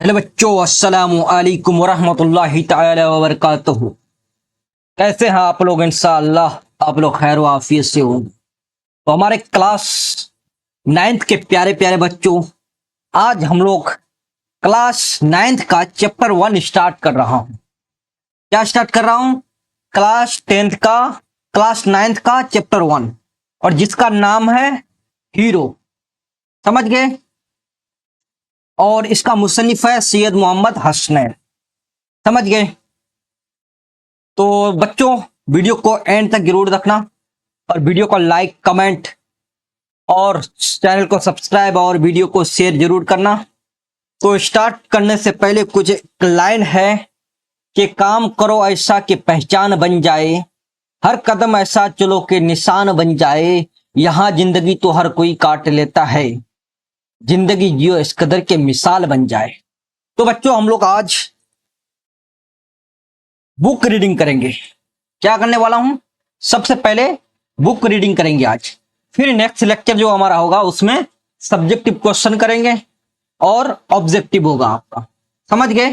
Hello बच्चों, अस्सलाम वालेकुम वरहमतुल्लाहि ताला वबरकातुहू। कैसे हैं आप लोग? इंशाअल्लाह आप लोग खैर व आफियत से होंगे। तो हमारे क्लास 9th के प्यारे प्यारे बच्चों, आज हम लोग क्लास 9th का चैप्टर 1 स्टार्ट कर रहा हूँ। क्या स्टार्ट कर रहा हूँ? क्लास 9th का चैप्टर 1, और जिसका नाम है हीरो। समझ गए? और इसका मुसन्निफ है सैयद मोहम्मद हसनैन। समझ गए? तो बच्चों, वीडियो को एंड तक जरूर रखना और वीडियो को लाइक, कमेंट और चैनल को सब्सक्राइब और वीडियो को शेयर जरूर करना। तो स्टार्ट करने से पहले कुछ लाइन है कि काम करो ऐसा कि पहचान बन जाए, हर कदम ऐसा चलो कि निशान बन जाए, यहाँ जिंदगी तो हर कोई काट लेता है, जिंदगी जियो इस कदर के मिसाल बन जाए। तो बच्चों, हम लोग आज बुक रीडिंग करेंगे। क्या करने वाला हूं? सबसे पहले बुक रीडिंग करेंगे आज, फिर नेक्स्ट लेक्चर जो हमारा होगा उसमें सब्जेक्टिव क्वेश्चन करेंगे और ऑब्जेक्टिव होगा आपका। समझ गए?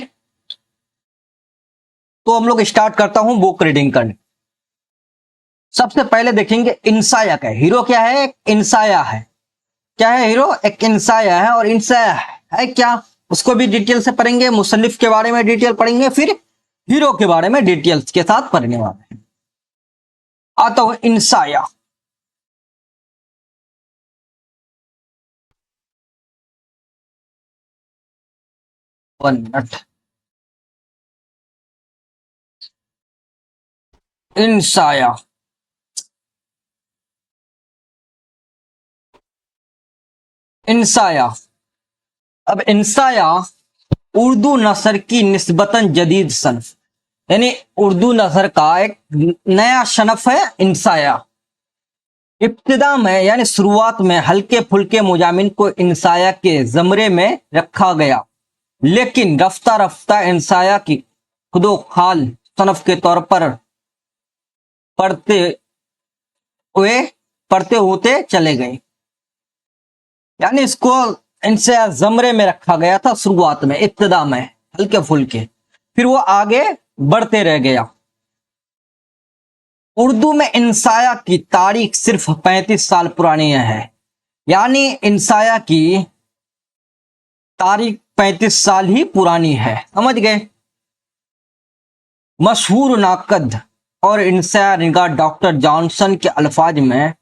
तो हम लोग स्टार्ट करता हूं बुक रीडिंग करने। सबसे पहले देखेंगे इंसाया क्या है। हीरो क्या है? एक इंसाया है। क्या है हीरो? एक इंसाया है। और इंसाया है क्या, उसको भी डिटेल से पढ़ेंगे। मुसन्निफ के बारे में डिटेल पढ़ेंगे, फिर हीरो के बारे में डिटेल्स के साथ पढ़ने वाले हैं। आता हूं इंसाया। One minute. इंसाया, इंसाया। अब इंसाया उर्दू नसर की निस्बतन जदीद सनफ, यानी उर्दू नसर का एक नया सनफ है इंसाया। इब्तिदा में यानी शुरुआत में हल्के फुल्के मुजामिन को इंसाया के जमरे में रखा गया, लेकिन रफ्ता रफ्ता इंसाया की खुदो खाल सनफ के तौर पर पढ़ते हुए पढ़ते होते चले गए। यानी इसको इनसे जमरे में रखा गया था शुरुआत में, इब्तिदा में हल्के फुल्के, फिर वो आगे बढ़ते रह गया। उर्दू में इंसाया की तारीख सिर्फ 35 साल पुरानी है। यानी इंसाया की तारीख 35 साल ही पुरानी है। समझ गए? मशहूर नाकद और इंसाया निगाह डॉक्टर जॉनसन के अल्फाज में,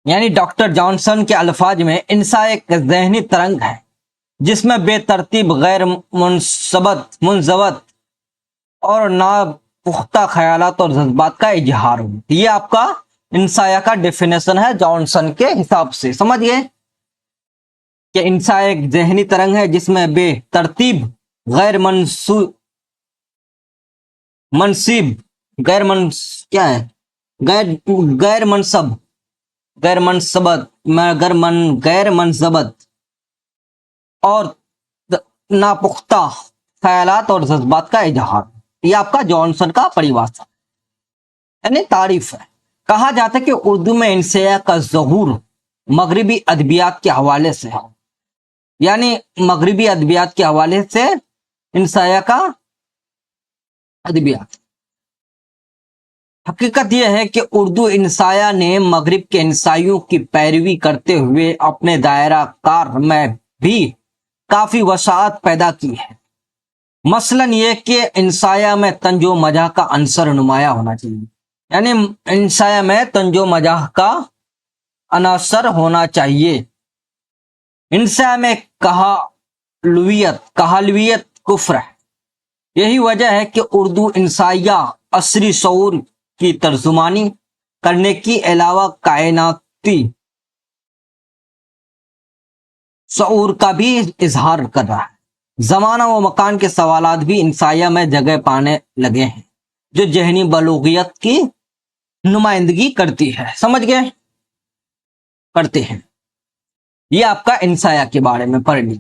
यानी डॉक्टर जॉनसन के अल्फाज में, इंसा एक ज़हनी तरंग है जिसमें बेतरतीब, गैर मुनज़बत और नापुख्ता ख्यालात और जज्बात का इजहार हो। ये आपका इंसाया का डेफिनेशन है जॉनसन के हिसाब से। समझ गए कि इंसा एक ज़हनी तरंग है जिसमें बेतरतीब, गैर मनसीब, क्या है, गैर मनसब, गैर मनसबत और नापुख्ता ख्यालात और जज्बात का इजहार। ये आपका जॉनसन का परिभाषा यानी तारीफ है। कहा जाता है कि उर्दू में इंसाया का ज़हूर मगरिबी अदबियात के हवाले से है, यानी मगरिबी अदबियात के हवाले से इंसाया का अदबियात। हकीकत यह है कि उर्दू इंसाया ने मगरिब के इंसाइयों की पैरवी करते हुए अपने दायरा कार में भी काफी वसाअत पैदा की है। मसलन ये कि इंसाया में तंजो मजाह का अंसर नुमाया होना चाहिए, यानी इंसाया में तंजो मजाह का अनासर होना चाहिए। इंसाया में कहालवियत कुफ्र है। यही वजह है कि उर्दू इंसाइया असरी शऊर की तर्जुमानी करने के अलावा कायनाती शऊर का भी इजहार कर रहा है। जमाना व मकान के सवालात भी इंसाया में जगह पाने लगे हैं जो जहनी बलूगियत की नुमाइंदगी करती है। समझ गए? करते हैं। ये आपका इंसाया के बारे में पढ़ ली।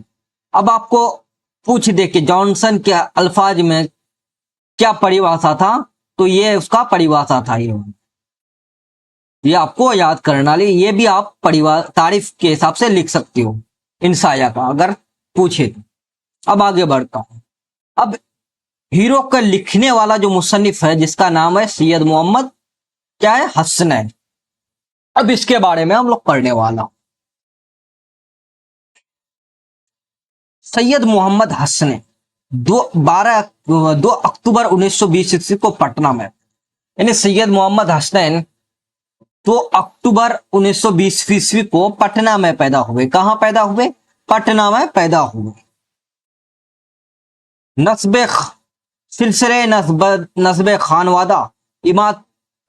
अब आपको पूछ दे कि जॉनसन के अल्फाज में क्या परिभाषा था, तो ये उसका परिभाषा था। ये आपको याद करना ली। ये भी आप तारीफ के हिसाब से लिख सकते हो इंसाया का, अगर पूछे तो। अब आगे बढ़ता हूं। अब हीरो का लिखने वाला जो मुसन्निफ है जिसका नाम है सैयद मोहम्मद क्या है हसनैन। अब इसके बारे में हम लोग पढ़ने वाला हूं। सैयद मोहम्मद हसनैन 2 अक्टूबर 1920 ईस्वी को पटना में, यानी सैयद मोहम्मद हसनैन 2 अक्टूबर 1920 ईस्वी को पटना में पैदा हुए। कहां पैदा हुए? पटना में पैदा हुए। नस्बे सिलसिले नस्बे खानवादा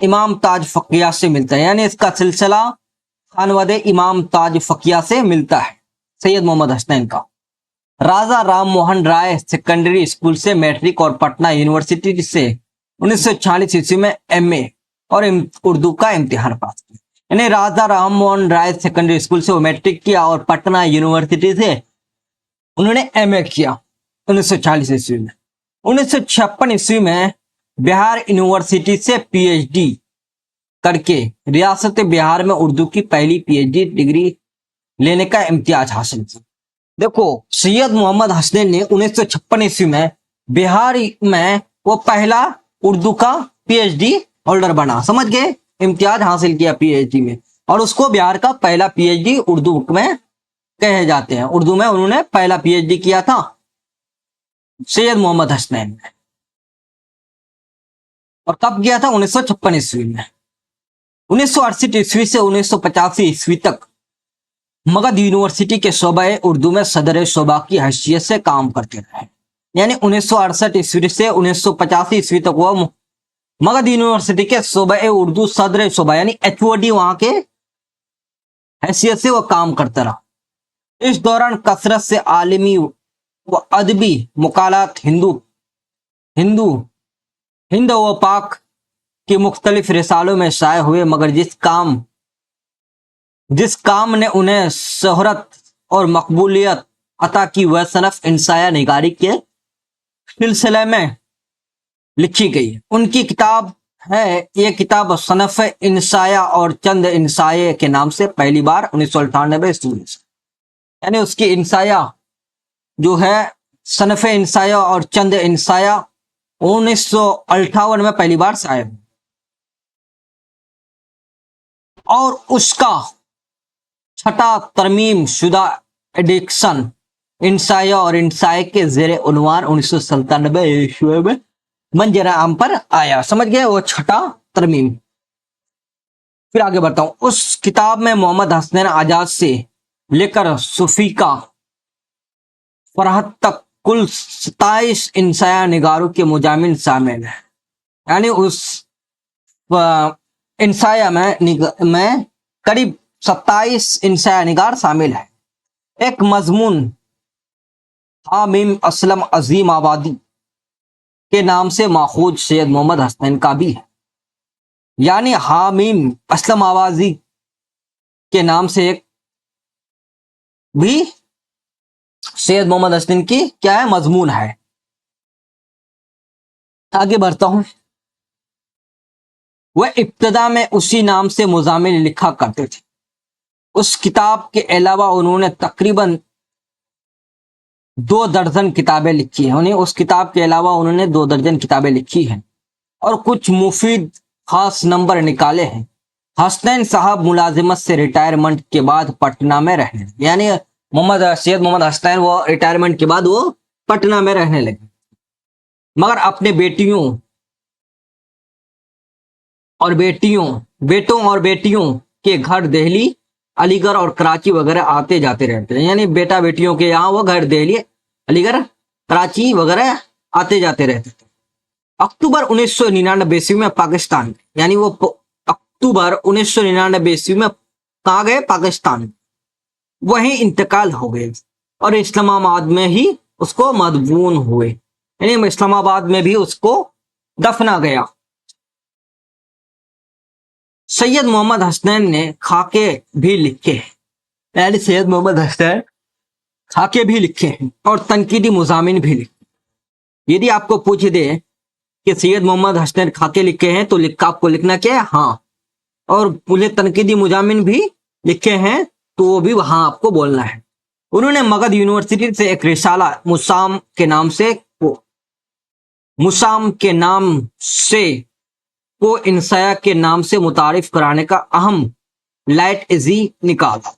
इमाम ताज फकिया से मिलता है, यानी इसका सिलसिला खानवादे इमाम ताज फकिया से मिलता है सैयद मोहम्मद हसनैन का। राजा राम मोहन राय सेकेंडरी स्कूल से मैट्रिक और पटना यूनिवर्सिटी से 1940 ईस्वी में एमए और उर्दू का इम्तिहान पास किया। यानी राजा राम मोहन राय सेकेंडरी स्कूल से वो मैट्रिक किया और पटना यूनिवर्सिटी से उन्होंने एमए किया 1940 ईस्वी में। 1956 ईस्वी में बिहार यूनिवर्सिटी से पीएचडी करके रियासत बिहार में उर्दू की पहली पीएचडी डिग्री लेने का इम्तियाज हासिल किया। देखो सैयद मोहम्मद हसनैन ने 1956 ईस्वी में बिहार में वो पहला उर्दू का पीएचडी होल्डर बना, समझ गए, इम्तियाज हासिल किया पीएचडी में, और उसको बिहार का पहला पीएचडी उर्दू में कहे जाते हैं। उर्दू में उन्होंने पहला पीएचडी किया था सैयद मोहम्मद हसनैन ने। और कब किया था? 1956 ईस्वी में। 1968 ईस्वी से 1985 ईस्वी तक मगध यूनिवर्सिटी के शोबे उर्दू में सदर शोबा की हैसियत से काम करते रहे। यानी 1968 ईस्वी से 1985 ईस्वी तक वो मगध यूनिवर्सिटी के शोबे उर्दू सदर शोबा यानी एचओडी वहां के हैसियत से वो काम करता रहा। इस दौरान कसरत से आलमी व अदबी मुकालात हिंद व पाक की मुख्तलिफ रिसालों में शाये हुए, मगर जिस काम ने उन्हें शोहरत और मकबूलियत अता की वह सनफ इंसाया निगारी के सिलसिले में लिखी गई। उनकी किताब है, ये किताब सनफ इंसाया और चंद इंसाये के नाम से पहली बार 1998 ईस्वी में, यानी उसकी इंसाया जो है सनफ इंसाया और चंद इंसाया 1958 में पहली बार शाये हुई। और उसका छठा तरमीम शुदा एडिक्शन इंसाया और इंसाए के जेर उन्वान 1997 ईस्वी में मंजर आम पर आया, समझ गए, वो छठा तरमीम। फिर आगे बढ़ता हूं। उस किताब में मोहम्मद हसनैन आजाद से लेकर सूफी का फरहत तक कुल 27 इंसाया निगारों के मुजामिन शामिल है। यानी उस इंसाया में करीब 27 इंसाया निगार शामिल है। एक मजमून हामिम असलम अजीम आबादी के नाम से माखूज सैयद मोहम्मद हसनैन का भी है। यानी हामिम असलम आबादी के नाम से एक भी सैयद मोहम्मद हसनैन की क्या है? मजमून है। आगे बढ़ता हूं। वह इब्तदा में उसी नाम से मुजामिन लिखा करते थे। उस किताब के अलावा उन्होंने तकरीबन 2 दर्जन किताबें लिखी हैं। उन्हें उस किताब के अलावा उन्होंने 2 दर्जन किताबें लिखी हैं और कुछ मुफीद खास नंबर निकाले हैं। हसनैन साहब मुलाजिमत से रिटायरमेंट के बाद पटना में रहने, यानी सैयद मोहम्मद हसनैन वो रिटायरमेंट के बाद वो पटना में रहने लगे, मगर अपने बेटों और बेटियों के घर दिल्ली, अलीगढ़ और कराची वगैरह आते जाते रहते हैं। यानी बेटा बेटियों के यहाँ वो घर दिल्ली, अलीगढ़, कराची वगैरह आते जाते रहते थे। अक्टूबर 1999 ईस्वी में पाकिस्तान में, यानी वो अक्टूबर 1999 ईस्वी में कहाँ गए? पाकिस्तान। वहीं इंतकाल हो गए और इस्लामाबाद में ही उसको मदफून हुए, यानी इस्लामाबाद में भी उसको दफना गया। सैयद मोहम्मद हसनैन ने खाके भी लिखे हैं, यानी सैयद मोहम्मद हसनैन खाके भी लिखे हैं और तनकीदी मुजामिन भी लिखे। यदि आपको पूछ दे कि सैयद मोहम्मद हसनैन खाके लिखे हैं तो आपको लिखना क्या है? हाँ। और उन्हें तनकीदी मुजामिन भी लिखे हैं तो वो भी वहां आपको बोलना है। उन्होंने मगध यूनिवर्सिटी से एक रिसाला मुसाम के नाम से को इंसाया के नाम से मुतारिफ कराने का अहम लाइट इजी निकाला,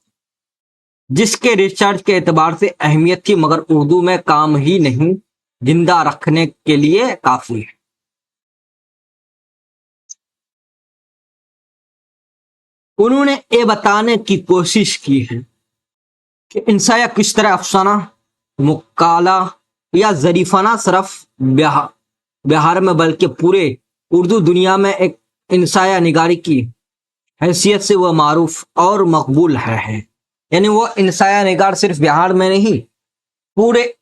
जिसके रिसर्च के एतबार से अहमियत थी, मगर उर्दू में काम ही नहीं जिंदा रखने के लिए काफी है। उन्होंने ये बताने की कोशिश की है कि इंसाया किस तरह अफसाना, मुकाला या जरीफाना सिर्फ बिहार में बल्कि पूरे उर्दू दुनिया में एक इंसाया निगारी की हैसियत से वह मारूफ और मकबूल है। यानी वो इंसाया निगार सिर्फ बिहार में नहीं, पूरे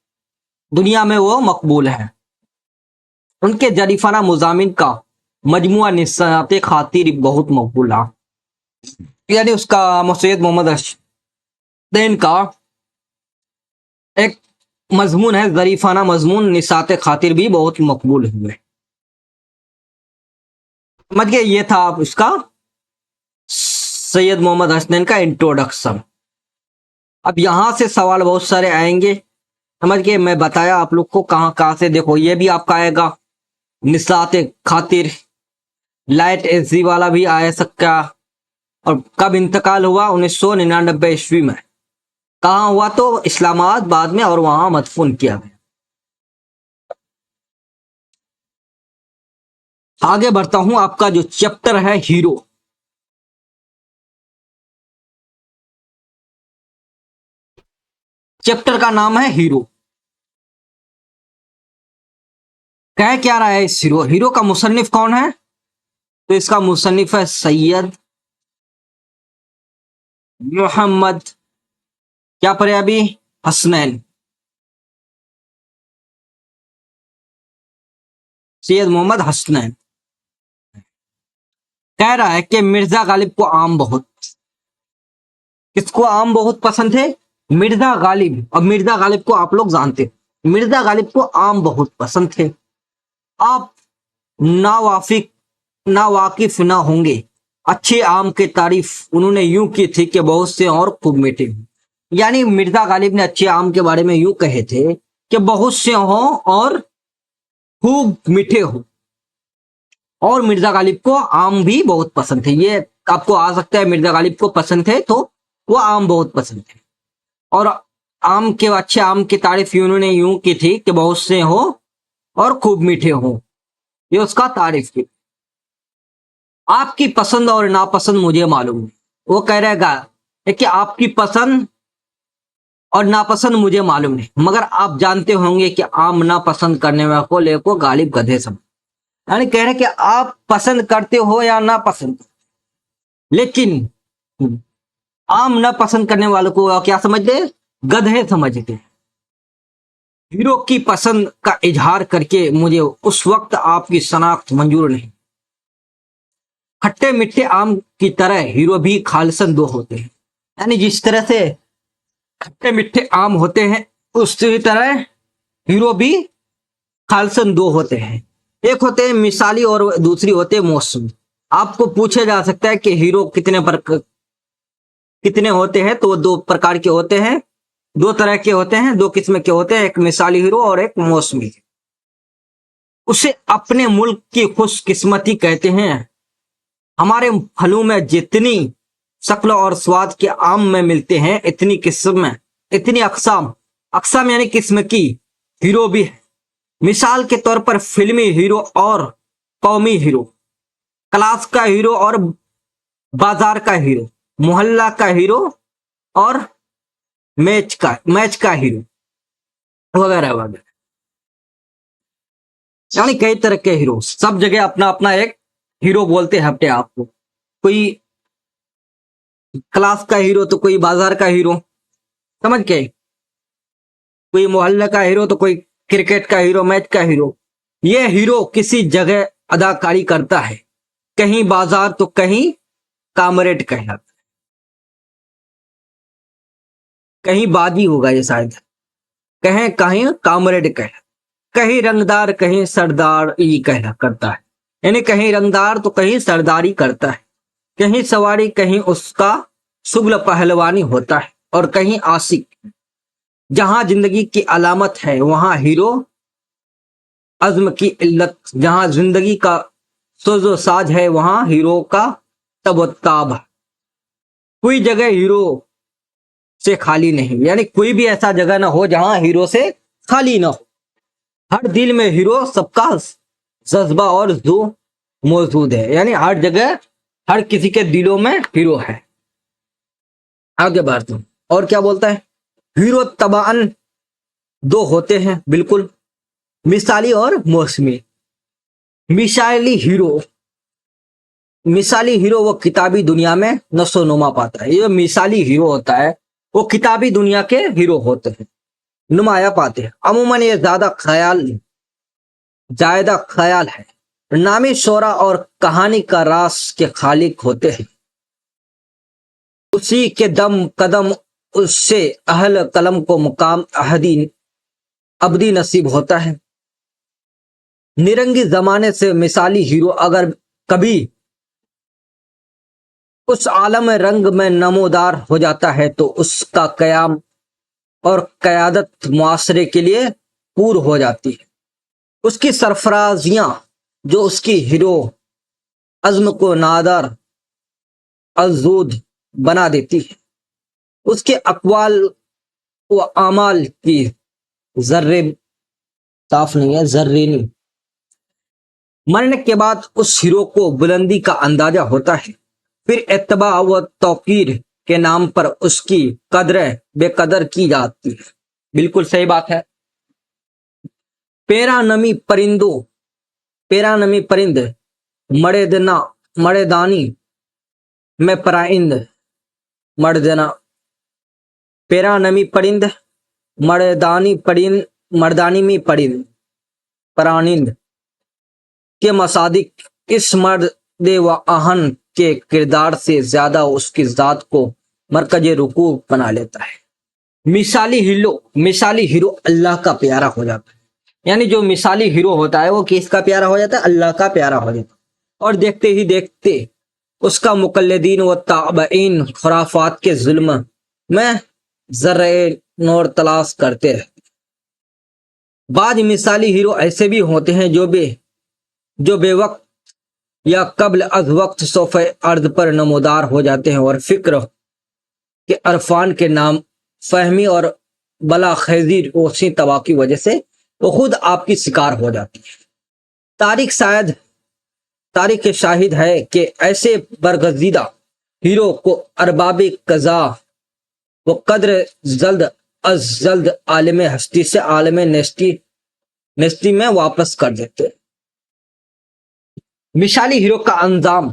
दुनिया में वो मकबूल है। उनके जरीफाना मुजामिन का मजमुआ निसात खातिर बहुत मकबूल है। यानी उसका सैयद मोहम्मद हसनैन का एक मजमून है, जरीफाना मजमून निसात खातिर भी बहुत मकबूल हुए। समझ गए, ये था आप इसका सैयद मोहम्मद हसनैन का इंट्रोडक्शन। अब यहां से सवाल बहुत सारे आएंगे, समझ गए। मैं बताया आप लोग को कहां कहां से, देखो ये भी आपका आएगा निसात खातिर, लाइट एजी वाला भी आ सकता। और कब इंतकाल हुआ? 1999 ईस्वी में। कहाँ हुआ? तो इस्लामाबाद बाद में, और वहां मदफून किया गया। आगे बढ़ता हूं, आपका जो चैप्टर है हीरो। चैप्टर का नाम है हीरो। कह क्या रहा है इस हीरो का मुसन्निफ कौन है? तो इसका मुसन्निफ है सैयद मोहम्मद, क्या पढ़े अभी? हसनैन, सैयद मोहम्मद हसनैन। कह रहा है कि मिर्जा गालिब को आम बहुत, किसको आम बहुत पसंद थे? मिर्जा गालिब। अब मिर्जा गालिब को आप लोग जानते हैं, मिर्जा गालिब को आम बहुत पसंद थे। आप नावाकिफ ना होंगे, अच्छे आम की तारीफ उन्होंने यूं की थी कि बहुत से और खूब मीठे हों। यानी मिर्जा गालिब ने अच्छे आम के बारे में यूं कहे थे कि बहुत से हों और खूब मीठे हों। और मिर्जा गालिब को आम भी बहुत पसंद थे। ये आपको आ सकता है, मिर्जा गालिब को पसंद थे तो वो आम बहुत पसंद थे। और आम के अच्छे आम की तारीफ उन्होंने यूं की थी कि बहुत से हो और खूब मीठे हो, ये उसका तारीफ की। आपकी पसंद और नापसंद मुझे मालूम है। वो कह रहेगा कि आपकी पसंद और नापसंद मुझे मालूम नहीं, मगर आप जानते होंगे कि आम ना पसंद करने वाले को लेको गालिब गधे समझ। यानी कह रहे कि आप पसंद करते हो या ना पसंद, लेकिन आम ना पसंद करने वालों को क्या समझते? गधे समझते। हीरो की पसंद का इजहार करके मुझे उस वक्त आपकी शनाख्त मंजूर नहीं। खट्टे मीठे आम की तरह हीरो भी खालिसन दो होते हैं। यानी जिस तरह से खट्टे मीठे आम होते हैं, उसी तरह हीरो भी खालिसन दो होते हैं। एक होते हैं मिसाली और दूसरी होते हैं मौसमी। आपको पूछा जा सकता है कि हीरो कितने होते हैं, तो दो प्रकार के होते हैं, दो तरह के होते हैं, दो किस्म के होते हैं, एक मिसाली हीरो और एक मौसमी। उसे अपने मुल्क की खुशकिस्मती कहते हैं। हमारे फलों में जितनी शक्ल और स्वाद के आम में मिलते हैं, इतनी किस्म, इतनी अकसाम यानी किस्म की हीरो भी है। मिसाल के तौर पर फिल्मी हीरो और कौमी हीरो, क्लास का हीरो और बाजार का हीरो, मोहल्ला का हीरो और मैच का हीरो वगैरह वगैरह। यानी कई तरह के हीरो, सब जगह अपना अपना एक हीरो बोलते हैं अपने आप को। कोई क्लास का हीरो तो कोई बाजार का हीरो, समझ के, कोई मोहल्ले का हीरो तो कोई क्रिकेट का हीरो, मैच का हीरो। ये हीरो किसी जगह अदाकारी करता है, कहीं बाजार तो कहीं कामरेड कहलाता है, कहीं बाजी होगा ये शायद, कहीं कहीं कामरेड कहलाता, कहीं रंगदार कहीं सरदार ही कहला करता है। यानी कहीं रंगदार तो कहीं सरदारी करता है, कहीं सवारी कहीं उसका शुगल पहलवानी होता है, और कहीं आशिक। جہاں زندگی کی علامت ہے وہاں ہیرو عزم کی علت، جہاں زندگی کا سوز و ساج ہے وہاں ہیرو کا تب و تاب ہے۔ کوئی جگہ ہیرو سے خالی نہیں، یعنی کوئی بھی ایسا جگہ نہ ہو جہاں ہیرو سے خالی نہ ہو۔ ہر دل میں ہیرو سب کا جذبہ اور ذو موجود ہے، یعنی ہر جگہ ہر کسی کے دلوں میں ہیرو ہے۔ آگے بڑھتے ہیں اور کیا بولتا ہے، ہیرو طبعاً دو ہوتے ہیں، بالکل، مثالی اور موسمی۔ مثالی ہیرو وہ کتابی دنیا میں نشو و نما پاتا ہے۔ یہ جو مثالی ہیرو ہوتا ہے وہ کتابی دنیا کے ہیرو ہوتے ہیں، نمایاں پاتے ہیں۔ عموماً یہ زائدہ خیال ہے، نامی شعرا اور کہانی کا راز کے خالق ہوتے ہیں۔ اسی کے دم قدم اس سے اہل قلم کو مقام ابدی نصیب ہوتا ہے۔ نرنگی زمانے سے مثالی ہیرو اگر کبھی اس عالم رنگ میں نمودار ہو جاتا ہے تو اس کا قیام اور قیادت معاشرے کے لیے پور ہو جاتی ہے۔ اس کی سرفرازیاں جو اس کی ہیرو عزم کو نادر ازود بنا دیتی ہے، اس کے اقوال و اعمال کی ذرے صاف نہیں ہے، ذرے نہیں، مرنے کے بعد اس ہیرو کو بلندی کا اندازہ ہوتا ہے، پھر اتباع و توقیر کے نام پر اس کی قدر بے قدر کی جاتی ہے۔ بالکل صحیح بات ہے۔ پیرا نمی پرند مڑے دانی میں پرائند پیرا نمی پرند مردانی میں پرانند کے مصادق اس مرد و آہن کے کردار سے زیادہ اس کی ذات کو مرکز رکوع بنا لیتا ہے۔ مثالی ہیرو اللہ کا پیارا ہو جاتا ہے، یعنی جو مثالی ہیرو ہوتا ہے وہ کس کا پیارا ہو جاتا ہے؟ اللہ کا پیارا ہو جاتا ہے، اور دیکھتے ہی دیکھتے اس کا مقلدین و تابعین خرافات کے ظلم میں ذرے نور تلاش کرتے رہتے۔ بعض مثالی ہیرو ایسے بھی ہوتے ہیں جو بے وقت یا قبل از وقت صوف ارض پر نمودار ہو جاتے ہیں، اور فکر کے عرفان کے نام فہمی اور بلا خیزی روشنی طبع کی وجہ سے وہ خود آپ کی شکار ہو جاتی ہے۔ تاریخ شاہد ہے کہ ایسے برگزیدہ ہیرو کو ارباب قضا و قدر جلد از جلد عالم ہستی سے عالم نیستی میں واپس کر دیتے۔ مثالی ہیرو کا انجام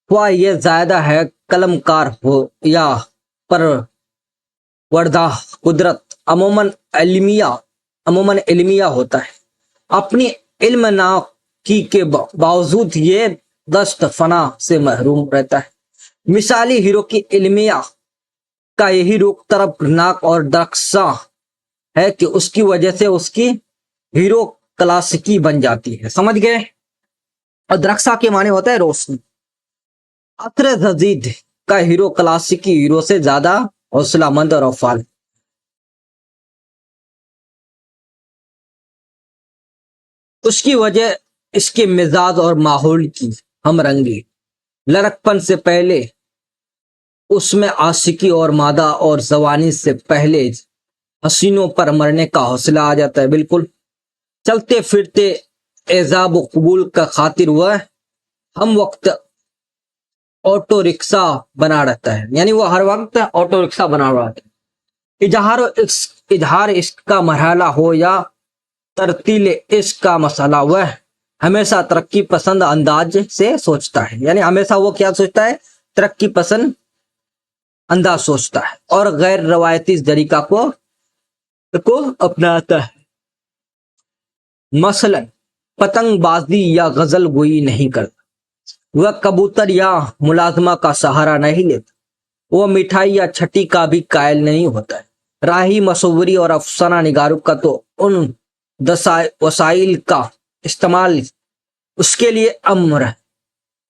ہوا یہ زیادہ ہے قلم کار ہو یا پروردہ قدرت، عموماً علمیہ ہوتا ہے۔ اپنی علم ناکی کے باوجود یہ دست فنا سے محروم رہتا ہے۔ مثالی ہیرو کی علمیہ کا یہی رخ طرفناک اور درخشاں ہے کہ اس کی وجہ سے اس کی ہیرو کلاسیکی بن جاتی ہے۔ سمجھ گئے؟ اور درخشاں کے معنی ہوتا ہے روشنی۔ عصر جدید کا ہیرو کلاسیکی ہیرو سے زیادہ حوصلہ مند اور فعال، اس کی وجہ اس کے مزاج اور ماحول کی ہم رنگی، لڑکپن سے پہلے اس میں عاشقی اور مادہ اور جوانی سے پہلے حسینوں پر مرنے کا حوصلہ آ جاتا ہے۔ بالکل، چلتے پھرتے اعجاب و قبول کا خاطر وہ ہم وقت آٹو رکشہ بنا رہتا ہے، یعنی وہ ہر وقت آٹو رکشہ بنا رہتا ہے۔ اظہار عشق کا مرحلہ ہو یا ترتیل عشق کا مسئلہ، وہ ہمیشہ ترقی پسند انداز سے سوچتا ہے، یعنی ہمیشہ وہ کیا سوچتا ہے؟ ترقی پسند انداز سوچتا ہے، اور غیر روایتی طریقہ کو اپناتا ہے۔ مثلا پتنگ بازی یا غزل گوئی نہیں کرتا، وہ کبوتر یا ملازمہ کا سہارا نہیں لیتا، وہ مٹھائی یا چھٹی کا بھی قائل نہیں ہوتا ہے۔ راہی مصوری اور افسانہ نگاروں کا تو ان وسائل کا استعمال اس کے لیے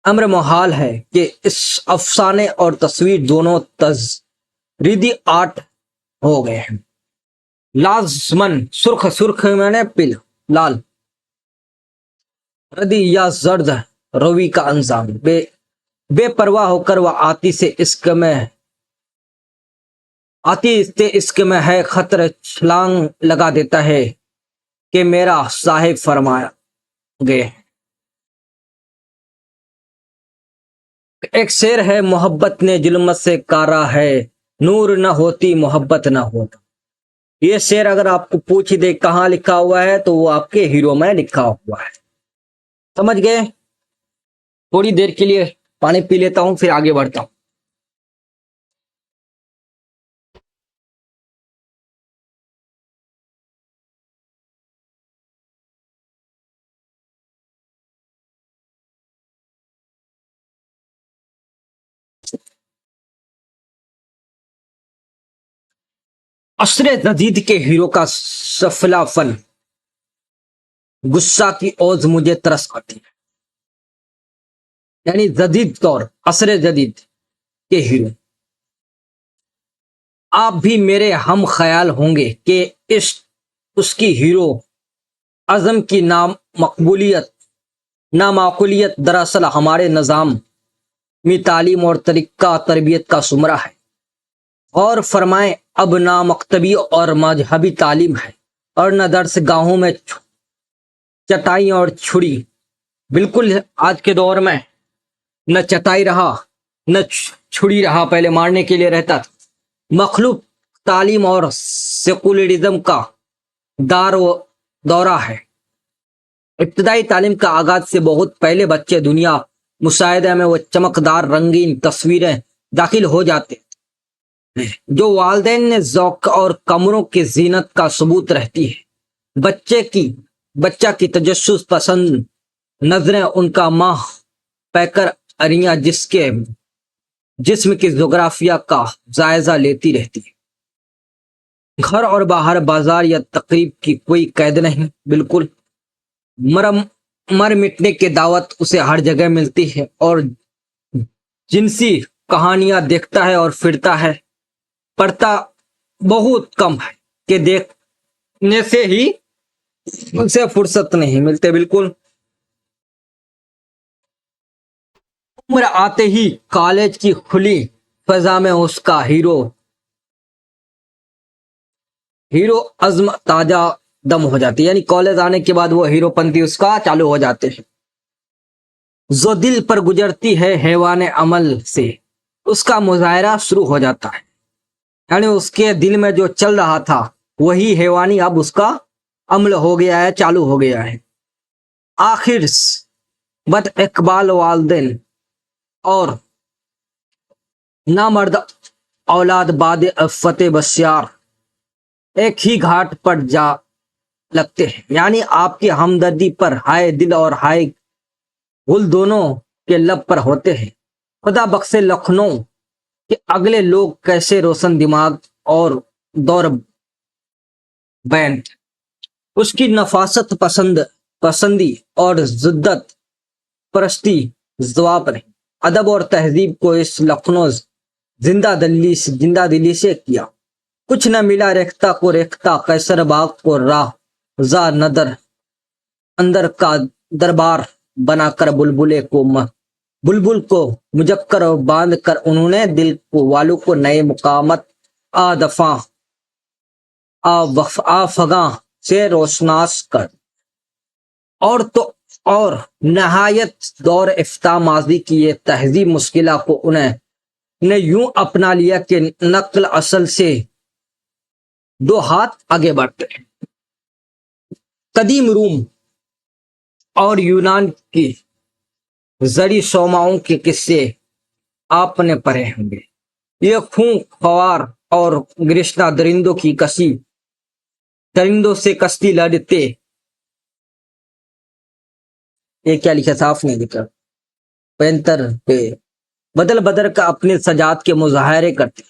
امر محال ہے کہ اس افسانے اور تصویر دونوں تجریدی آرٹ ہو گئے ہیں۔ لازمن سرخ، سرخ میں نے پل لال، ردی یا زرد روی کا انجام، بے پرواہ ہو کر وہ آتی سے عشق میں ہے خطر، چھلانگ لگا دیتا ہے کہ میرا صاحب فرمایا گئے۔ ایک شعر ہے، محبت نے ظلمت سے کارا ہے، نور نہ ہوتی محبت نہ ہوتا۔ یہ شعر اگر آپ کو پوچھ دے کہاں لکھا ہوا ہے تو وہ آپ کے ہیرو میں لکھا ہوا ہے۔ سمجھ گئے؟ تھوڑی دیر کے لیے پانی پی لیتا ہوں پھر آگے بڑھتا ہوں۔ عصر جدید کے ہیرو کا سفلا فن، غصہ کی اوج مجھے ترس آتی ہے۔ یعنی جدید طور، عصر جدید کے ہیرو آپ بھی میرے ہم خیال ہوں گے کہ اس کی ہیرو ازم کی نامعقولیت دراصل ہمارے نظام میں تعلیم اور طریقہ تربیت کا ثمرہ ہے۔ غور فرمائیں، اب نہ مکتبی اور مذہبی تعلیم ہے اور نہ درس گاہوں میں چٹائی اور چھڑی۔ بالکل آج کے دور میں نہ چٹائی رہا نہ چھڑی رہا، پہلے مارنے کے لیے رہتا تھا۔ مخلوق تعلیم اور سیکولرزم کا دورہ ہے۔ ابتدائی تعلیم کا آغاز سے بہت پہلے بچے دنیا مشاہدہ میں وہ چمکدار رنگین تصویریں داخل ہو جاتے ہیں جو والدین نے ذوق اور کمروں کی زینت کا ثبوت رہتی ہے۔ بچہ کی تجسس پسند نظریں ان کا ماہ پیکر اریاں جسم کی جغرافیہ کا جائزہ لیتی رہتی ہے۔ گھر اور باہر، بازار یا تقریب کی کوئی قید نہیں۔ بالکل مر مٹنے کی دعوت اسے ہر جگہ ملتی ہے، اور جنسی کہانیاں دیکھتا ہے اور پھرتا ہے، پڑھتا بہت کم ہے کہ دیکھنے سے ہی اسے فرصت نہیں ملتے۔ بالکل عمر آتے ہی کالج کی کھلی فضا میں اس کا ہیرو عزم تازہ دم ہو جاتی ہے۔ یعنی کالج آنے کے بعد وہ ہیرو پنتی اس کا چالو ہو جاتے ہیں۔ جو دل پر گزرتی ہے حیوان عمل سے، اس کا مظاہرہ شروع ہو جاتا ہے۔ یعنی اس کے دل میں جو چل رہا تھا وہی حیوانی اب اس کا عمل ہو گیا ہے، چالو ہو گیا ہے۔ آخر بد اقبال والدین اور نامرد اولاد باد عفت بسیار ایک ہی گھاٹ پر جا لگتے ہیں۔ یعنی آپ کی ہمدردی پر ہائے دل اور ہائے گل دونوں کے لب پر ہوتے ہیں۔ خدا بخشے لکھنؤ کہ اگلے لوگ کیسے روشن دماغ اور دور بین، اس کی نفاست پسندی اور جدت پرستی جواب نہیں۔ ادب اور تہذیب کو اس لکھنؤ زندہ دلی سے کیا، کچھ نہ ملا ریختہ کو ریختہ، قیصر باغ کو راہ زا اندر کا دربار بنا کر بلبل کو مجکر اور باندھ کر انہوں نے دل کو والوں کو نئے مقامات فگاں سے روشناس کر، اور نہایت دور افتاح ماضی کی یہ تہذیب مشکلہ کو انہیں یوں اپنا لیا کہ نقل اصل سے 2 ہاتھ آگے بڑھتے ہیں۔ قدیم روم اور یونان کی زری سوماؤں کے قصے آپ نے پڑھے ہوں گے۔ یہ خون خوار اور گرشنا درندوں سے کشتی لڑتے، یہ کیا لکھا، صاف نہیں لکھا، پینتر پہ بدل کا اپنے سجاد کے مظاہرے کرتے۔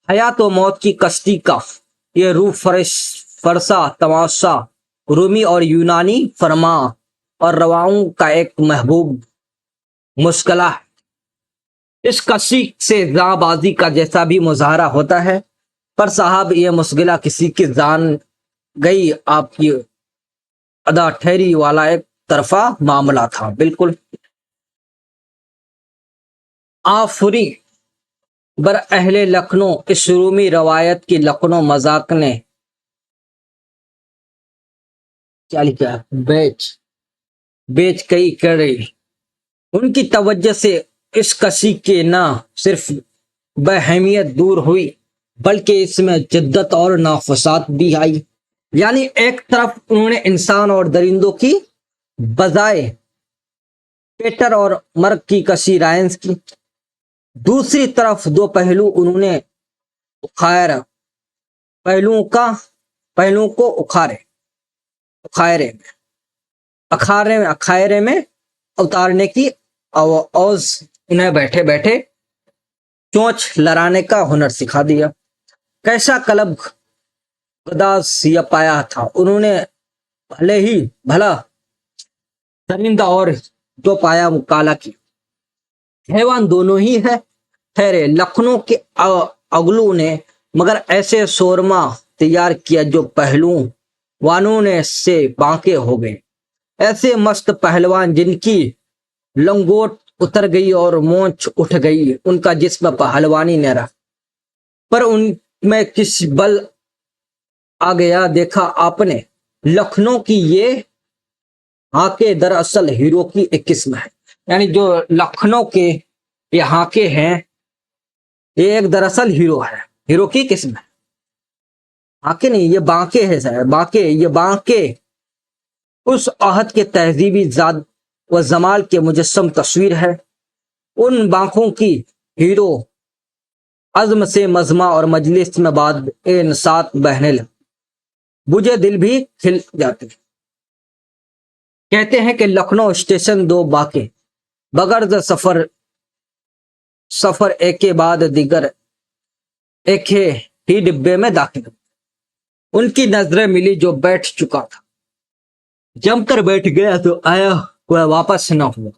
حیات و موت کی کشتی کا یہ روح فرسا تماشا رومی اور یونانی فرما اور رواؤں کا ایک محبوب مشغلہ ہے۔ اس کشتی سے جاں بازی کا جیسا بھی مظاہرہ ہوتا ہے پر صاحب یہ مشغلہ کسی کی جان گئی، آپ کی ادا ٹھہری والا ایک طرفہ معاملہ تھا۔ بالکل آفری بر اہل لکھنؤ، اس رومی روایت کی لکھنؤ مذاق نے کیا لکھا ہے، بیچ کئی کر رہی، ان کی توجہ سے اس کسی کے نہ صرف بہمیت دور ہوئی بلکہ اس میں جدت اور نفسات بھی آئی۔ یعنی ایک طرف انہوں نے انسان اور درندوں کی بجائے پیٹر اور مرگ کی کشی رائنس کی، دوسری طرف دو پہلو انہوں نے پہلوؤں کو اکھاڑے میں اتارنے کی اوز انہیں بیٹھے بیٹھے چونچ لڑانے کا ہنر سکھا دیا۔ کیسا قلب گداز یہ پایا تھا انہوں نے، بھلا درندہ اور دو پایا مکالا کی، حیوان دونوں ہی ہے ٹھہرے لکھنؤ کے اگلو نے، مگر ایسے سورما تیار کیا جو پہلوانوں نے سے بانکے ہو گئے، ایسے مست پہلوان جن کی لنگوٹ اتر گئی اور مونچھ اٹھ گئی، ان کا جسم پہلوانی نہ رہا، پر ان میں کس بل آ گیا۔ دیکھا آپ نے لکھنؤ کی یہ ہاکے دراصل ہیرو کی ایک قسم ہے، یعنی جو لکھنؤ کے یہ ہاکے ہیں یہ ایک دراصل ہیرو ہے، ہیرو کی قسم ہے، ہاکے نہیں یہ بانکے ہے سر، یہ بانکے اس عہد کے تہذیبی ذات و جمال کے مجسم تصویر ہے، ان بانکوں کی ہیرو عزم سے مجمع اور مجلس میں بعد نسات بہنے لگ، بجھے دل بھی کھل جاتے، کہتے ہیں کہ لکھنؤ اسٹیشن دو باکے بغرض سفر ایک کے بعد دیگر ایک ہی ڈبے میں داخل، ان کی نظریں ملی جو بیٹھ چکا تھا، جم کر بیٹھ گیا تو آیا کوئی واپس نہ ہوا،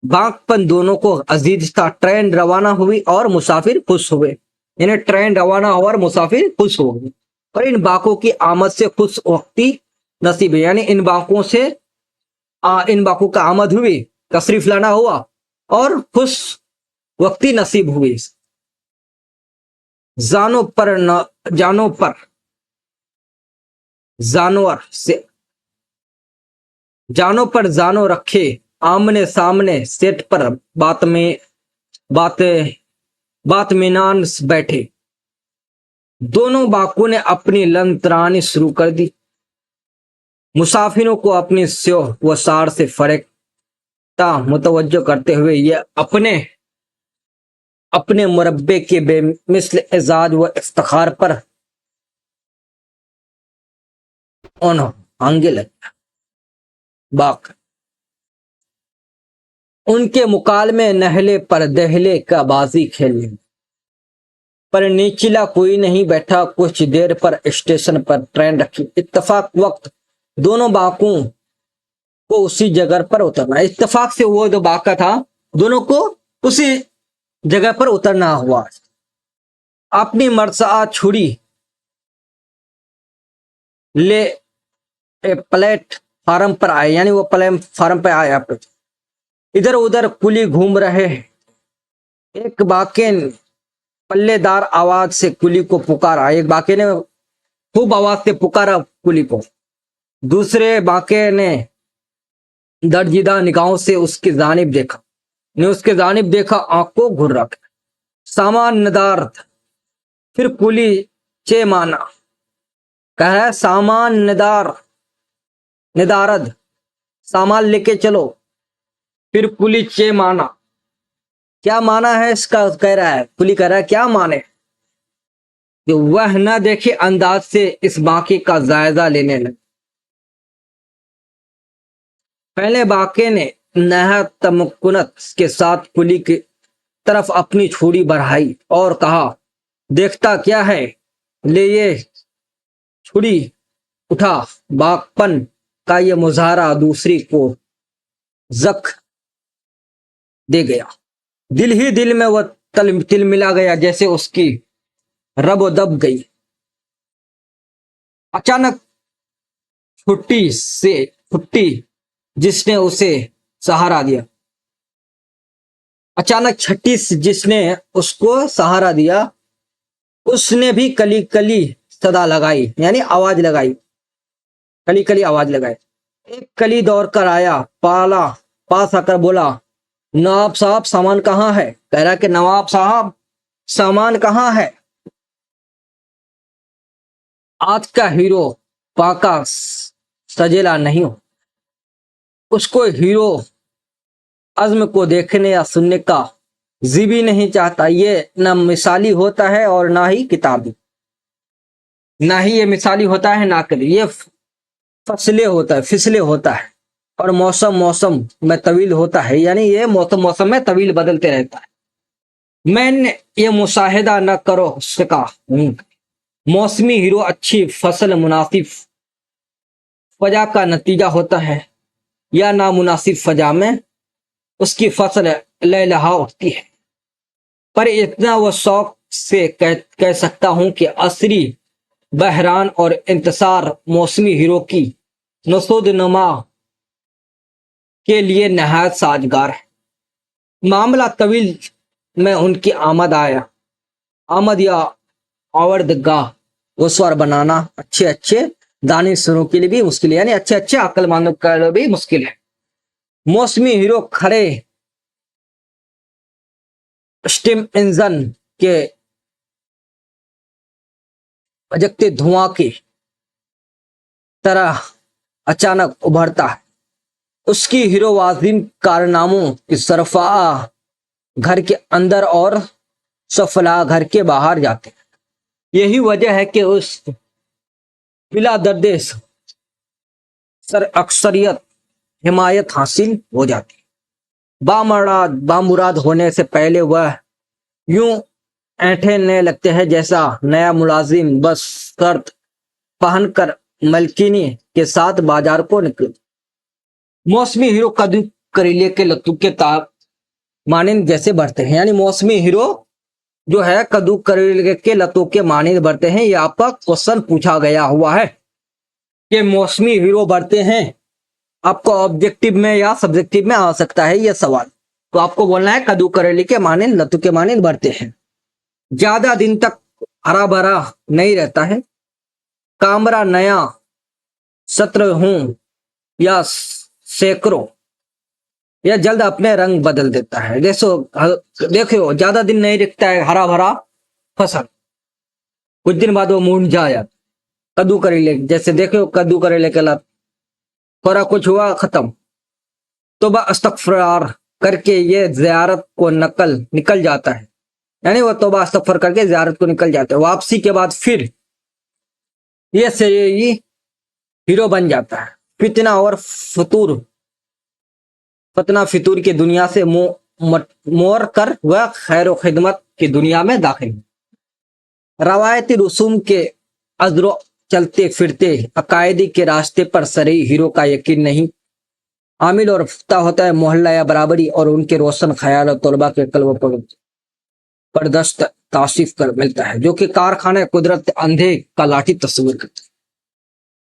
بانک پن دونوں کو عزیز تھا، ٹرین روانہ ہوئی اور مسافر خوش ہوئے، یعنی ٹرین روانہ ہوا اور مسافر خوش ہو گئے، اور ان باکوں کی آمد سے خوش وقتی نصیب ہے، یعنی ان باکوں کا آمد ہوئی، تشریف لانا ہوا اور خوش وقتی نصیب ہوئی، جانوں پر جانوں رکھے، آمنے سامنے سیٹ پر بات مینان بیٹھے، دونوں باکوں نے اپنی لن ترانی شروع کر دی، مسافروں کو اپنی سیو و سار سے فریقتہ متوجہ کرتے ہوئے یہ اپنے مربے کے بے مثل اعزاز و افتخار پر آنگے لگا، باک ان کے مکالمے نہلے پر دہلے کا بازی کھیلنے پر نیچلا کوئی نہیں بیٹھا، کچھ دیر پر اسٹیشن پر ٹرین رکھی، اتفاق وقت دونوں باکوں کو اسی جگہ پر اترنا، اتفاق سے وہ جو باکا تھا دونوں کو اسی جگہ پر اترنا ہوا، اپنی مرصع چھڑی لے پلیٹ فارم پر آئے، یعنی وہ پلیٹ فارم پہ آئے، ادھر ادھر کلی گھوم رہے، ایک باکے پلے دار آواز سے کلی کو پکارا، ایک باکے نے خوب آواز سے پکارا کلی کو، دوسرے باکے نے درجیدہ نگاہوں سے اس کی جانب دیکھا، آنکھ کو گھر رکھا، سامان ندارد، پھر کلی چے مانا کہہ رہا ہے، سامان ندارد سامان لے کے چلو، پھر کلی چے مانا، کیا مانا ہے اس کا کہہ رہا ہے، کلی کہہ رہا ہے کیا مانے، جو وہ نہ دیکھے انداز سے اس باقی کا جائزہ لینے لگے، پہلے باقی نے نہایت تمکنت کے ساتھ کلی کی طرف اپنی چھڑی بڑھائی اور کہا، دیکھتا کیا ہے، لے یہ چھڑی اٹھا، باغپن کا یہ مظاہرہ دوسری کو زخ دے گیا، دل ہی دل میں وہ تل ملا گیا، جیسے اس کی रब व दब गई। अचानक छुट्टी जिसने उसे सहारा दिया, अचानक छठी जिसने उसको सहारा दिया, उसने भी कली कली सदा लगाई, यानी आवाज लगाई, कली कली आवाज लगाई। एक कली दौड़ कर आया, पास आकर बोला, नवाब साहब सामान कहाँ है? कह रहा कि नवाब साहब सामान कहाँ है? आज का हीरो पाका सजेला नहीं हो, उसको हीरो अज़्म को देखने या सुनने का जी भी नहीं चाहता। ये न मिसाली होता है और ना ही किताबी, ना ही ये मिसाली होता है ना कभी, ये फिसले होता है और मौसम में तवील होता है, यानी ये मौसम में तवील बदलते रहता है। मैंने ये मुशाहिदा न करो सका हूँ, मौसमी हीरो अच्छी फसल मुनासिब फजा का नतीजा होता है, या नामुनासिब फजा में उसकी फसल लहलहा उठती है। पर इतना वो शौक से कह सकता हूं कि असरी बहरान और इंतसार मौसमी हीरो की नसूद नुमा के लिए नहायत साजगार है। मामला तवील में उनकी आमद या आवर्दगाह वो स्वर बनाना अच्छे दानिशों के लिए भी मुश्किल है, यानी अच्छे अक्लमंदों के लिए भी मुश्किल है। मौसमी हीरो खड़े स्टीम इंजन के बजकते धुआं की तरह अचानक उभरता है। उसकी हीरो वाजिम कारनामों की सरफा घर के अंदर और सफला घर के बाहर जाते हैं। यही वजह है कि उस बिला दर्द सर अक्सरियत हिमायत हासिल हो जाती है। बामुराद होने से पहले वह यूं ऐंठने लगते हैं जैसा नया मुलाजिम बस शर्ट पहनकर मलकिनी के साथ बाजार को निकले। मौसमी हीरो कद्दू करेले के लत्तू के ताप मानिंद जैसे बढ़ते हैं, यानी मौसमी हीरो जो है कद्दू करेले के लत्तू के मानिंद बढ़ते हैं। ये आपका क्वेश्चन पूछा गया हुआ है कि मौसमी हीरो बढ़ते हैं, आपको ऑब्जेक्टिव में या सब्जेक्टिव में आ सकता है ये सवाल। तो आपको बोलना है कद्दू करेले के मानिंद लत्तू के मानिंद बढ़ते हैं। ज्यादा दिन तक हरा भरा नहीं रहता है, कामरा नया सत्र हूं या सैकड़ों, यह जल्द अपने रंग बदल देता है। देखो ज्यादा दिन नहीं दिखता है हरा भरा फसल, कुछ दिन बाद वो मुरझा जाता। कद्दू करेले जैसे देखो, कद्दू करेले के लत थोड़ा कुछ हुआ खत्म, तो अस्तगफार करके ये ज़ियारत को निकल जाता है, यानी वो तौबा इस्तगफार करके ज़ियारत को निकल जाता है। वापसी के बाद फिर ये हीरो बन जाता है। फतना फितूर की दुनिया से मोड़ कर वह खैर व खिदमत की दुनिया में दाखिल। रवायती रसूम के अजरो चलते फिरते अकायदी के रास्ते पर सरी हीरो का यकीन नहीं आमिल और फता होता है मोहल्ला या बराबरी और उनके रोशन ख्याल और तलबा के कल्ब पर दस्त तासीफ कर मिलता है, जो कि कारखाने कुदरत अंधे का लाठी तस्वीर करते हैं।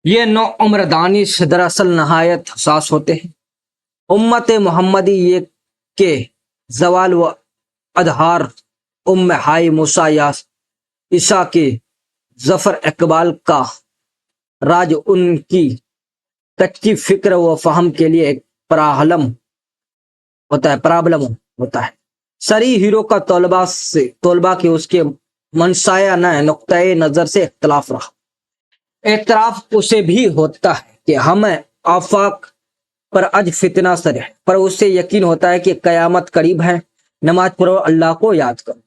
ये नौ उम्र दानिश दरअसल नहायत हसास होते हैं। उम्मत मोहम्मदी ये के जवाल व अदहार उम्म हाई मूसा या ईसा के जफर इकबाल का राज उनकी कच्ची फिक्र व फहम के लिए एक प्रॉब्लम होता है। सरी हीरो का तौलबा के उसके मनसाया न नुक्ताए नजर से इख्तलाफ रहा। एतराफ उसे भी होता है कि हमें आफाक पर आज फितना सर है, पर उससे यकीन होता है कि कयामत करीब है। नमाज पढ़ो, अल्लाह को याद करो।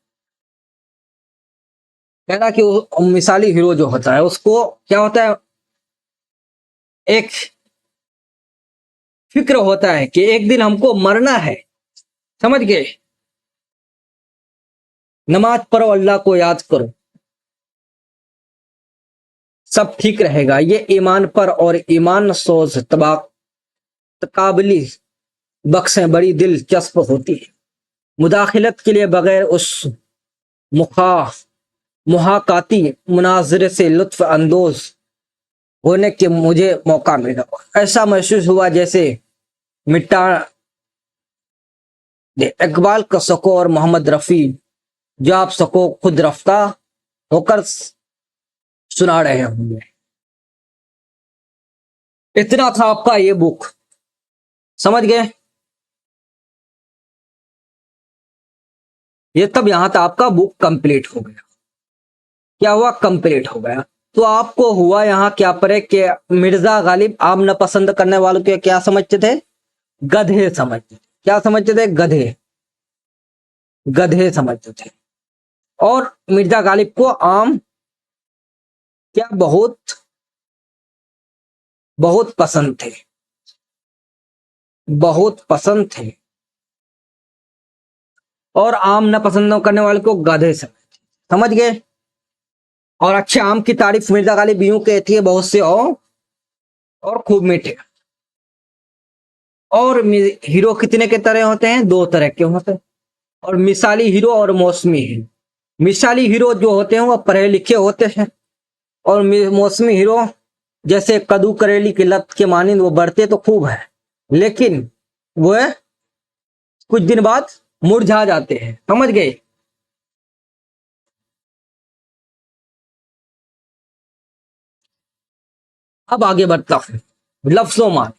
कहना कि मिसाली हीरो जो होता है उसको क्या होता है, एक फिक्र होता है कि एक दिन हमको मरना है, समझ गए। नमाज पढ़ो, अल्लाह को याद करो, सब ठीक रहेगा। ये ईमान पर और ईमान सोज तकाबली बख्शें बड़ी दिलचस्प होती है। मुदाखिलत के लिए बगैर उस मुहाकाती मुनाजरे से लुत्फ अंदोज होने के मुझे मौका मिला, ऐसा महसूस हुआ जैसे मिटा दे इकबाल का सको और मोहम्मद रफ़ी जो आप सको खुद रफ्ता होकर सुना रहे होंगे। इतना था आपका ये बुक, समझ गए? ये तब यहां था आपका बुक कंप्लीट हो गया। क्या हुआ? कंप्लीट हो गया। तो आपको हुआ यहाँ क्या परे कि मिर्जा गालिब आम न पसंद करने वालों के क्या समझते थे? गधे समझते थे। क्या समझते थे? गधे, गधे समझते थे। और मिर्जा गालिब को आम क्या बहुत बहुत पसंद थे, बहुत पसंद थे। और आम न पसंद करने वाले को गधे समझ गए? और अच्छे आम की तारीफ मिर्जा गालिब यूं कहती है, बहुत से और खूब मीठे। और हीरो कितने के तरह होते हैं? दो तरह के होते हैं, और मिसाली हीरो और मौसमी हीरो। मिसाली हीरो जो होते हैं वो पढ़े लिखे होते हैं, और मौसमी हीरो जैसे कद्दू करेली की लत के मानिंद वो बढ़ते तो खूब है, लेकिन वो कुछ दिन बाद मुरझा जाते हैं। समझ गए? अब आगे बढ़ता हूं। लफ्जों मान,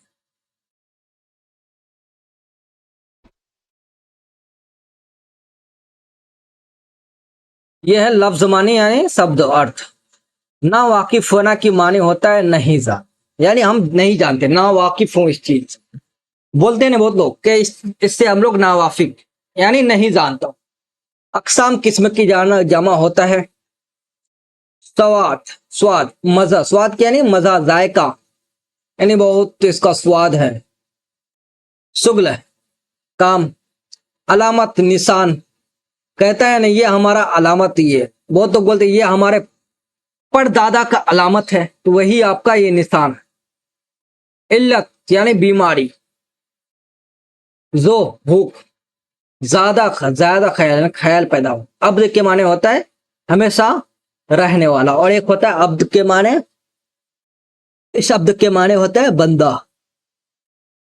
यह है लफ्ज माने यानी शब्द अर्थ। ना वाकिफ होना की माने होता है नहीं जान, यानी हम नहीं जानते, ना वाकिफ हूं इस चीज से। बोलते हैं ना बहुत लोग कि इससे हम लोग नावाफिक यानी नहीं जानता। अकसाम किस्म की जाना जमा होता है। स्वाद, स्वाद, मजा, स्वाद क्या नहीं मजा, जायका यानी बहुत इसका स्वाद है। शुगल है काम, अलामत निशान कहता है ना ये हमारा अलामत, ये बहुत लोग बोलते हैं ये हमारे परदादा का अलामत है, तो वही आपका ये निशान है। इल्लत यानी बीमारी, जो भूख, ज्यादा ख्याल ख्याल पैदा हो। अब्द के माने होता है हमेशा रहने वाला, और एक होता है अब्द के माने, इस शब्द के माने होता है बंदा।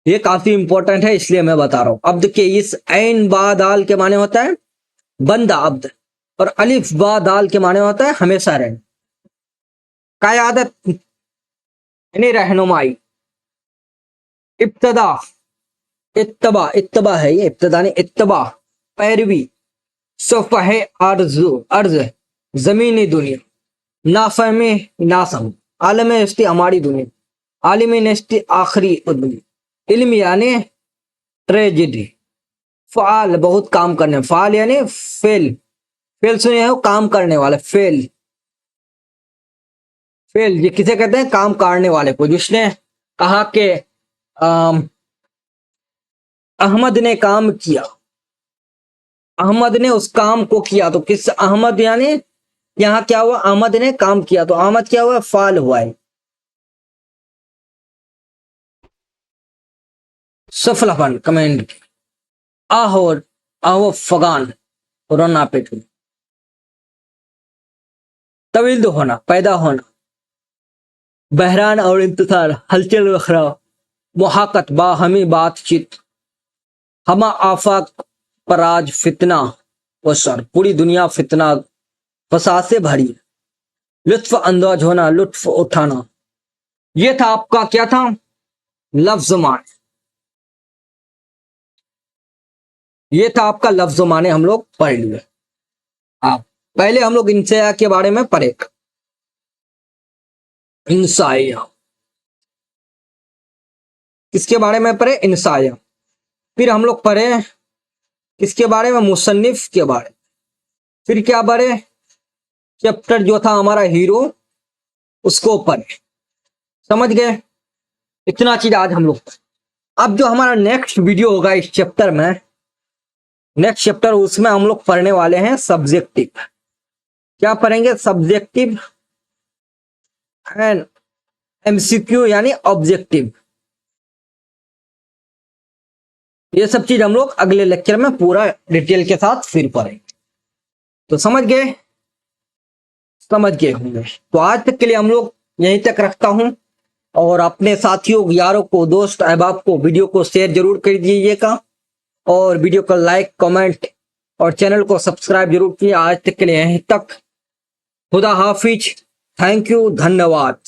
ये काफी इंपॉर्टेंट है इसलिए मैं बता रहा हूं। अब्द के इस ऐन बा दाल के माने होता है बंदा अब्द, और अलिफ बा दाल के माने होता है हमेशा रहना। कायादत यानी रहनुमाई। इब्तदा, इत्तबा, इत्तबा है ये, इब्तदा नहीं इत्तबा पैरवी। सफ़हे अर्ज, अर्ज जमीनी दुनिया। नाफहमी नासम, आलम नेस्टी हमारी दुनिया, आलिमी नेस्टी आखिरी दुनिया। इल्म यानी ट्रेजिडी। फ़ाल बहुत काम करने, फ़ाल यानी फेल, फेल सुने हो काम करने वाले, फेल, फेल ये किसे कहते हैं? काम करने वाले को। जिसने कहा कि अहमद ने काम किया, अहमद ने उस काम को किया, तो किस अहमद यानी यहाँ क्या हुआ? अहमद ने काम किया, तो अहमद क्या हुआ? फाल हुआ है। सफलफन कमेंट आहोर, आहो फगान रोना पेटू। तविल्द होना, पैदा होना। बहरान और इंतजार, हलचल वखरा। मुहाकत बाहमी बातचीत। हमा आफाक पराज फितना वसर, पूरी दुनिया फितना फसाद से भरी। लुत्फ अंदाज होना, लुत्फ उठाना। ये था आपका क्या था? लफ्ज माने। ये था आपका लफ्ज माने, हम लोग पढ़ लिए। आप पहले हम लोग इंसाया के बारे में पढ़े। इंसाया किसके बारे में पढ़े? इंसाया। फिर हम लोग पढ़े किसके बारे में? मुसन्निफ के बारे में। फिर क्या पढ़े? चैप्टर जो था हमारा हीरो, उसको पढ़े। समझ गए? इतना चीज आज हम लोग पढ़े। अब जो हमारा नेक्स्ट वीडियो होगा इस चैप्टर में, नेक्स्ट चैप्टर, उसमें हम लोग पढ़ने वाले हैं सब्जेक्टिव। क्या पढ़ेंगे? सब्जेक्टिव एंड एमसीक्यू यानी ऑब्जेक्टिव। ये सब चीज हम लोग अगले लेक्चर में पूरा डिटेल के साथ फिर पढ़ेंगे। तो समझ गए? समझ गए होंगे। तो आज तक के लिए हम लोग यहीं तक रखता हूं, और अपने साथियों यारों को दोस्त अहबाब को वीडियो को शेयर जरूर कर दीजिएगा, और वीडियो को लाइक कमेंट और चैनल को सब्सक्राइब जरूर कीजिए। आज तक के लिए यहीं तक, खुदा हाफिज, थैंक यू, धन्यवाद।